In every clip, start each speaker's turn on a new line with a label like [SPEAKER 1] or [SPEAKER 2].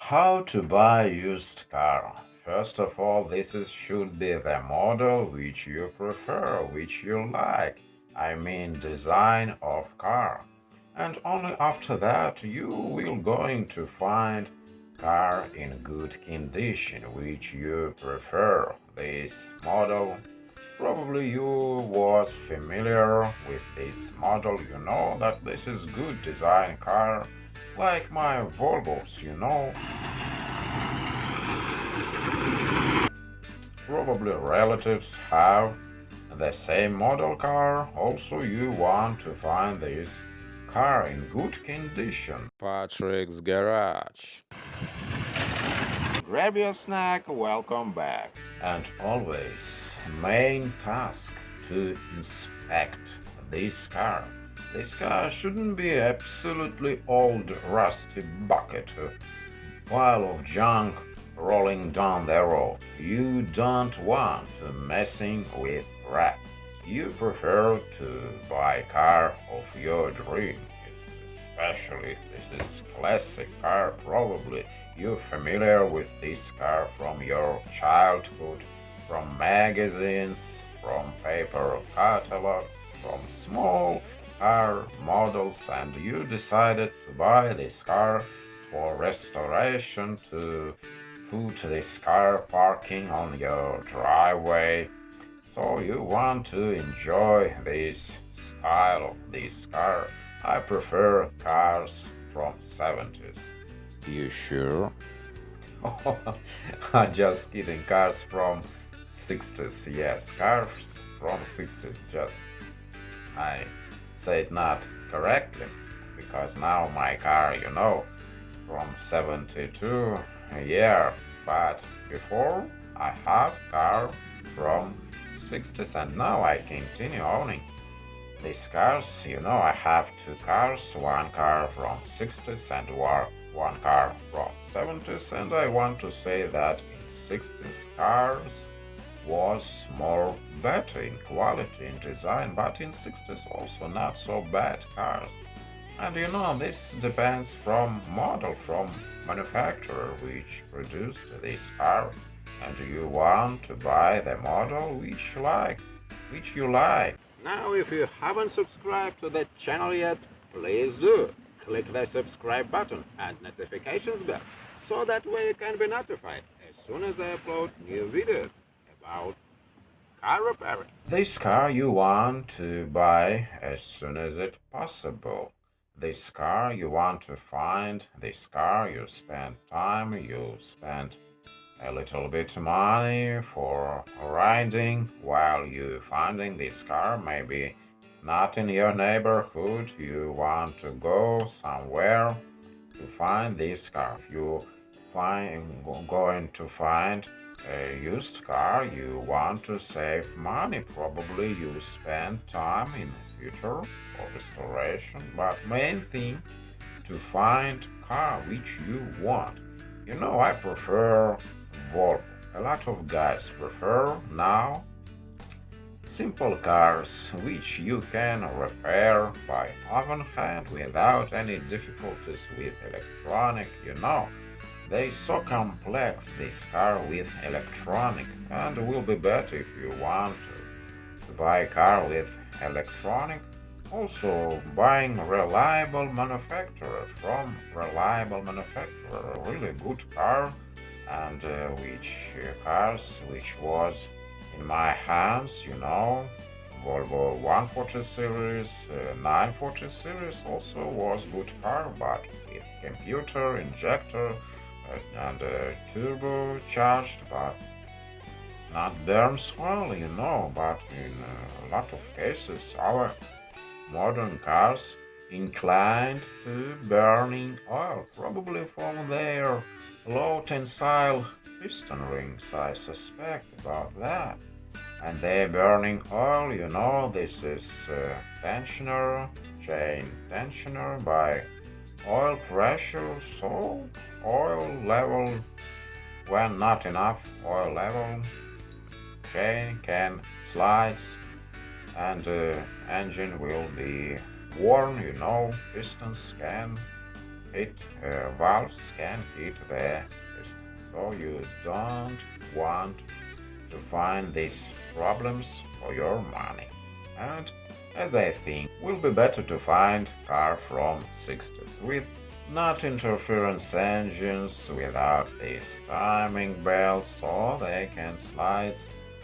[SPEAKER 1] How to buy used car? First of all, should be the model which you prefer, which you like. I mean design of car. And only after that you will going to find car in good condition which you prefer. This model probably you was familiar with this model, you know that this is good design car like my Volvos, probably relatives have the same model car. Also, you want to find this car in good condition. Patrick's Garage. Grab your snack, welcome back. And always, main task to inspect this car. This car shouldn't be absolutely old rusty bucket, pile of junk rolling down the road. You don't want to messing with crap. You prefer to buy a car of your dream. Especially this is classic car. Probably you're familiar with this car from your childhood, from magazines, from paper catalogs, from small car models, and you decided to buy this car for restoration to put this car parking on your driveway. So you want to enjoy this style of this car. I prefer cars from 70s. You sure? Just kidding. Cars from 60s. Yes, cars from 60s. Just I said not correctly because now my car, from 72 a year, but before I have car from 60s and now I continue owning these cars. I have two cars, one car from 60s and one car from 70s, and I want to say that in 60s cars was more better in quality and design, but in 60s also not so bad cars. And this depends from model, from manufacturer which produced this car, and you want to buy the model which you like. Now, if you haven't subscribed to the channel yet, please do. Click the subscribe button and notifications bell so that way you can be notified as soon as I upload new videos about car repairing. This car you want to buy as soon as it possible. This car you want to find. This car you spend time, you spend a little bit money for riding while you finding this car. Maybe not in your neighborhood. You want to go somewhere to find this car. If you going to find a used car, you want to save money. Probably you spend time in the future for restoration. But main thing to find car which you want. I prefer Volvo. A lot of guys prefer now simple cars which you can repair by own hand without any difficulties with electronic. They so complex this car with electronic, and will be better if you want to buy a car with electronic. Also, buying reliable manufacturer from reliable manufacturer, a really good car, and which cars which was in my hands, Volvo 140 series, 940 series also was good car, but with computer, injector, and turbo charged, but not burns well, but in a lot of cases our modern cars inclined to burning oil, probably from their low tensile piston rings, I suspect about that. And they're burning oil, this is tensioner, chain tensioner by oil pressure, so oil level, when not enough oil level, chain can slides and engine will be worn, pistons can hit valves can hit the piston. So you don't want to find these problems for your money. And as I think, will be better to find car from 60s with not interference engines without these timing belts so they can slide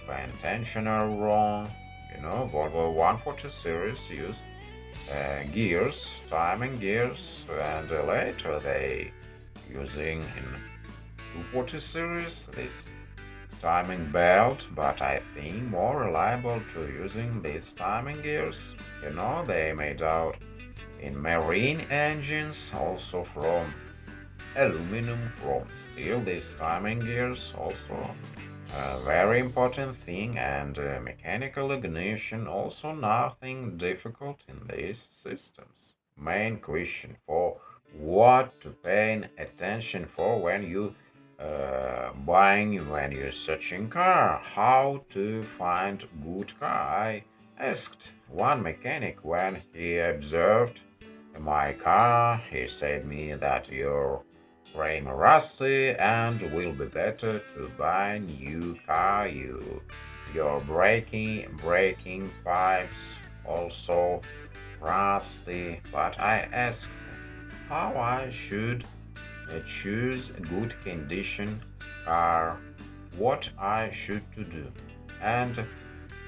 [SPEAKER 1] when tension are wrong. Volvo 140 series used gears, timing gears, and later they using in 240 series this timing belt, but I think more reliable to using these timing gears. They made out in marine engines, also from aluminum, from steel. These timing gears also a very important thing, and mechanical ignition also nothing difficult in these systems. Main question for what to pay attention for when you buying, when you're searching car, how to find good car. I asked one mechanic when he observed my car. He said me that your frame rusty and will be better to buy new car. Your braking pipes also rusty. But I asked how I should choose a good condition car, what I should to do. And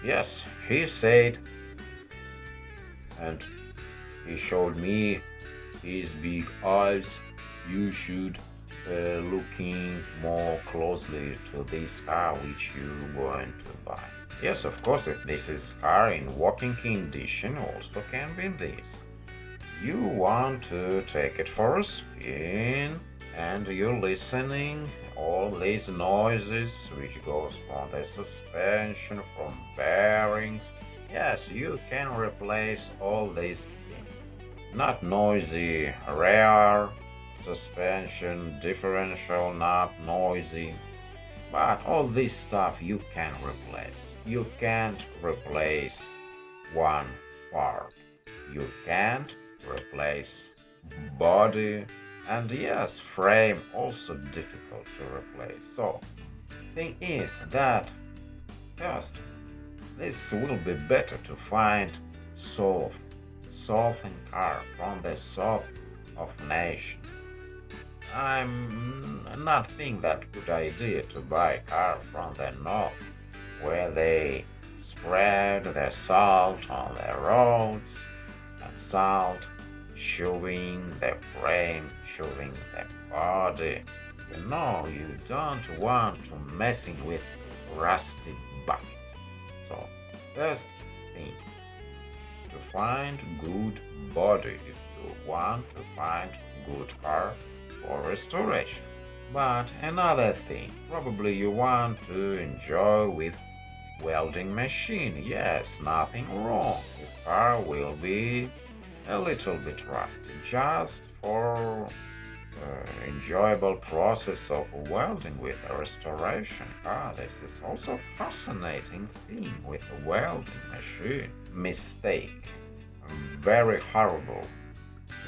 [SPEAKER 1] yes, he said, and he showed me his big eyes. You should looking more closely to this car which you going to buy. Yes, of course, if this is car in working condition, also can be this. You want to take it for a spin, and you're listening all these noises which goes from the suspension, from bearings. Yes, you can replace all these things. Not noisy rear suspension, differential not noisy, but all this stuff you can replace. You can't replace one part. You can't replace body, and yes, frame also difficult to replace. So thing is that first this will be better to find soft car from the south of nation. I'm not think that good idea to buy a car from the north where they spread their salt on the roads, and salt showing the frame, showing the body. You don't want to messing with rusty bucket. So first thing, to find good body if you want to find good car for restoration. But another thing, probably you want to enjoy with welding machine. Yes, nothing wrong. If car will be a little bit rusty, just for enjoyable process of welding with a restoration car. This is also fascinating thing with a welding machine. Mistake, very horrible.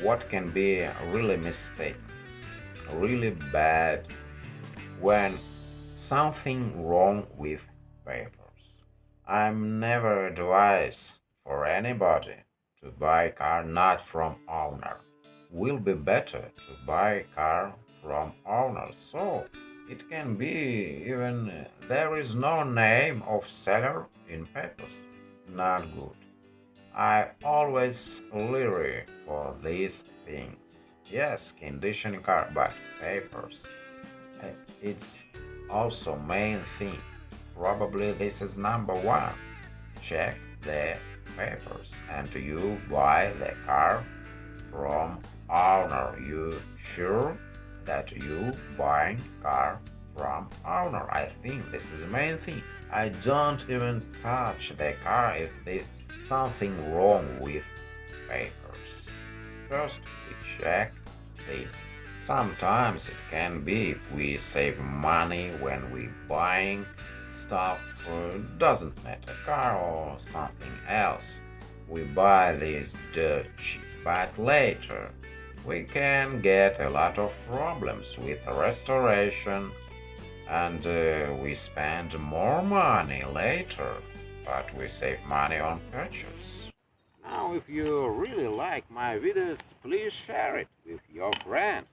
[SPEAKER 1] What can be a really mistake? Really bad when something wrong with papers. I'm never advise for anybody to buy car not from owner. Will be better to buy car from owner, so it can be even there is no name of seller in papers. Not good. I always leery for these things. Yes, condition car, but papers. Uh, It's also main thing. Probably this is number one. Check the papers, and you buy the car from owner. You sure that you buying car from owner? I think this is the main thing. I don't even touch the car if there's something wrong with papers. First, we check this. Sometimes it can be if we save money when we buying stuff, doesn't matter, car or something else. We buy this dirt cheap, but later we can get a lot of problems with restoration and we spend more money later, but we save money on purchase.
[SPEAKER 2] Now, if you really like my videos, please share it with your friends.